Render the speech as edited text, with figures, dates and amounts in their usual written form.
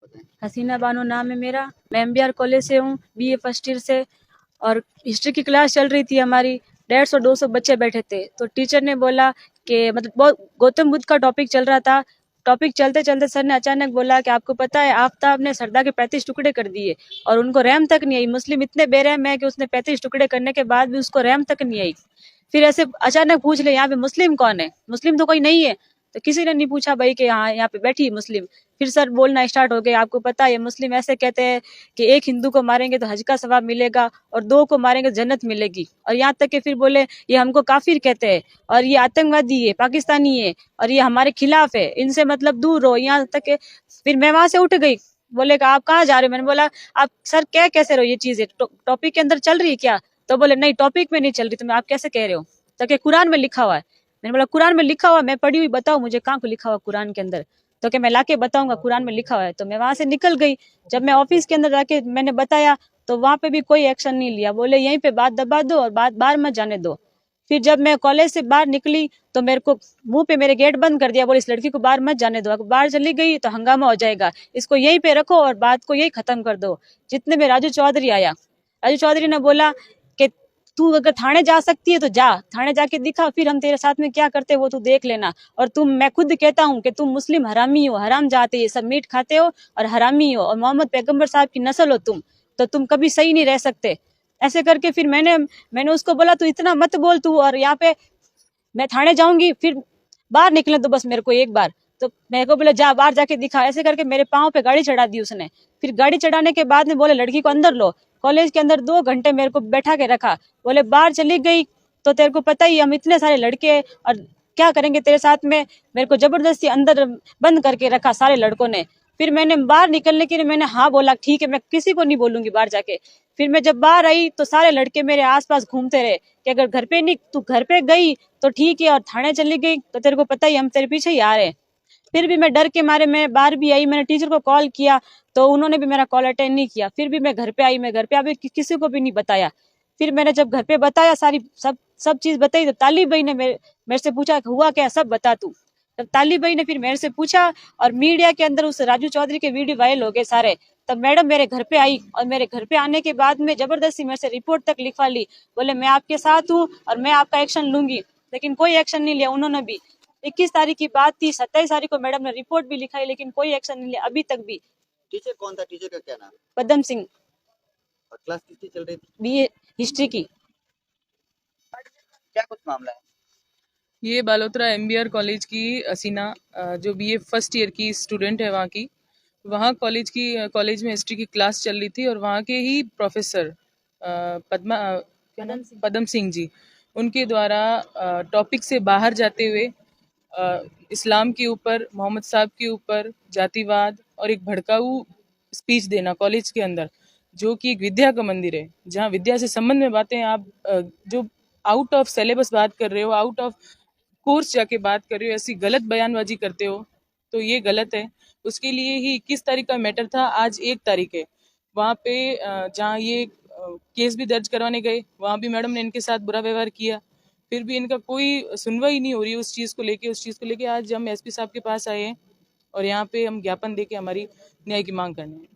बताएं। हसीना बानो नाम है मेरा। मैं एमबीआर कॉलेज से हूँ, बीए फर्स्ट ईयर से। और हिस्ट्री की क्लास चल रही थी हमारी। 150-200 बच्चे बैठे थे। तो टीचर ने बोला कि मतलब बहुत गौतम बुद्ध का टॉपिक चल रहा था। टॉपिक चलते चलते सर ने अचानक बोला कि आपको पता है आफ्ताब ने सरदार के 35 टुकड़े कर दिए और उनको रहम तक नहीं आई। मुस्लिम इतने बेरहम है कि उसने 35 टुकड़े करने के बाद भी उसको रहम तक नहीं आई। फिर ऐसे अचानक पूछ ले यहाँ पे मुस्लिम कौन है, मुस्लिम तो कोई नहीं है। तो किसी ने नहीं पूछा भाई कि हाँ यहाँ पे बैठी मुस्लिम। फिर सर बोलना स्टार्ट हो गए, आपको पता है मुस्लिम ऐसे कहते हैं कि एक हिंदू को मारेंगे तो हज का सवाब मिलेगा और 2 को मारेंगे तो जन्नत मिलेगी। और यहाँ तक कि फिर बोले ये हमको काफिर कहते हैं और ये आतंकवादी है, पाकिस्तानी है और ये हमारे खिलाफ है, इनसे मतलब दूर रहो। यहाँ तक कि फिर मैं वहां से उठ गई। बोले आप कहाँ जा रहे हो? मैंने बोला आप सर कह कैसे रहो ये चीजें, टॉपिक के अंदर चल रही है क्या? तो बोले नहीं टॉपिक में नहीं चल रही, तो आप कैसे कह रहे हो? तो क्या कुरान में लिखा हुआ है? मैंने बोला कुरान में लिखा हुआ, मैं पढ़ी हुई बताओ मुझे कहाँ को लिखा हुआ कुरान के अंदर। तो क्या मैं लाके बताऊंगा कुरान में लिखा हुआ है। तो मैं वहां से निकल गई। जब मैं ऑफिस के अंदर जाके मैंने बताया तो वहां पे भी कोई एक्शन नहीं लिया। बोले यहीं पे बात दबा दो और बात बाहर मत जाने दो। फिर जब मैं कॉलेज से बाहर निकली तो मेरे को मुंह पे मेरे गेट बंद कर दिया। बोले इस लड़की को बाहर मत जाने दो, अगर बाहर चली गई तो हंगामा हो जाएगा, इसको यहीं पे रखो और बात को यही खत्म कर दो। जितने में राजू चौधरी आया, राजू चौधरी ने बोला कि तू अगर थाने जा सकती है तो जा, थाने जाके दिखा, फिर हम तेरे साथ में क्या करते हैं वो तू देख लेना। और तुम, मैं खुद कहता हूँ कि तुम मुस्लिम हरामी हो, हराम जाते, ये सब मीट खाते हो और हरामी हो और मोहम्मद पैगंबर साहब की नस्ल हो तुम, तो तुम कभी सही नहीं रह सकते। ऐसे करके फिर मैंने उसको बोला तू इतना मत बोल तू, और यहाँ पे मैं थाने जाऊंगी, फिर बाहर निकले तो बस मेरे को एक बार। तो मेरे को बोले जा बाहर जाके दिखा। ऐसे करके मेरे पाँव पे गाड़ी चढ़ा दी उसने। फिर गाड़ी चढ़ाने के बाद में बोले लड़की को अंदर लो। कॉलेज के अंदर 2 घंटे मेरे को बैठा के रखा। बोले बाहर चली गई तो तेरे को पता ही हम इतने सारे लड़के और क्या करेंगे तेरे साथ में। मेरे को जबरदस्ती अंदर बंद करके रखा सारे लड़कों ने। फिर मैंने बाहर निकलने के लिए मैंने हाँ बोला ठीक है मैं किसी को नहीं बोलूंगी बाहर जाके। फिर मैं जब बाहर आई तो सारे लड़के मेरे आसपास घूमते रहे कि अगर घर पे नहीं, तू घर पे गई तो ठीक है और थाने चली गई तो तेरे को पता ही हम तेरे पीछे ही आ रहे हैं। फिर भी मैं डर के मारे मैं बाहर भी आई, मैंने टीचर को कॉल किया तो उन्होंने भी मेरा कॉल अटेंड नहीं किया। फिर भी मैं घर पे आई, मैं घर पे अभी किसी को भी नहीं बताया। फिर मैंने जब घर पे बताया सारी सब सब चीज बताई तो ताली भाई ने मेरे से पूछा हुआ क्या, सब बता तू। तब ताली भाई ने फिर मेरे से पूछा और मीडिया के अंदर उस राजू चौधरी के वीडियो वायरल हो गए सारे। तब मैडम मेरे घर पे आई और मेरे घर पे आने के बाद में जबरदस्ती मेरे से रिपोर्ट तक लिखवा ली। बोले मैं आपके साथ हूँ और मैं आपका एक्शन लूंगी, लेकिन कोई एक्शन नहीं लिया उन्होंने भी। 21 तारीख की बात थी, 27 तारीख को मैडम ने रिपोर्ट भी लिखाई लेकिन कोई एक्शन नहीं लिया अभी तक भी। टीचर कौन था? टीचर का क्या नाम? पदम सिंह, और क्लास किसकी चल रही थी? बीए हिस्ट्री की। क्या कुछ मामला है? ये बालोतरा एमबीआर कॉलेज की हसीना, जो बीए फर्स्ट ईयर की स्टूडेंट है वहाँ की। वहाँ कॉलेज में हिस्ट्री की क्लास चल रही थी और वहाँ के ही प्रोफेसर पदम सिंह जी, उनके द्वारा टॉपिक से बाहर जाते हुए इस्लाम के ऊपर, मोहम्मद साहब के ऊपर, जातिवाद और एक भड़काऊ स्पीच देना कॉलेज के अंदर, जो कि एक विद्या का मंदिर है जहाँ विद्या से संबंध में बातें आप जो आउट ऑफ सिलेबस बात कर रहे हो, आउट ऑफ कोर्स जाके बात कर रहे हो, ऐसी गलत बयानबाजी करते हो तो ये गलत है। उसके लिए ही 21 तारीख का मैटर था, आज 1 तारीख है। वहाँ पे जहाँ ये केस भी दर्ज करवाने गए वहाँ भी मैडम ने इनके साथ बुरा व्यवहार किया, फिर भी इनका कोई सुनवाई नहीं हो रही उस चीज़ को लेके आज हम एसपी साहब के पास आए हैं और यहाँ पे हम ज्ञापन देके हमारी न्याय की मांग करने हैं।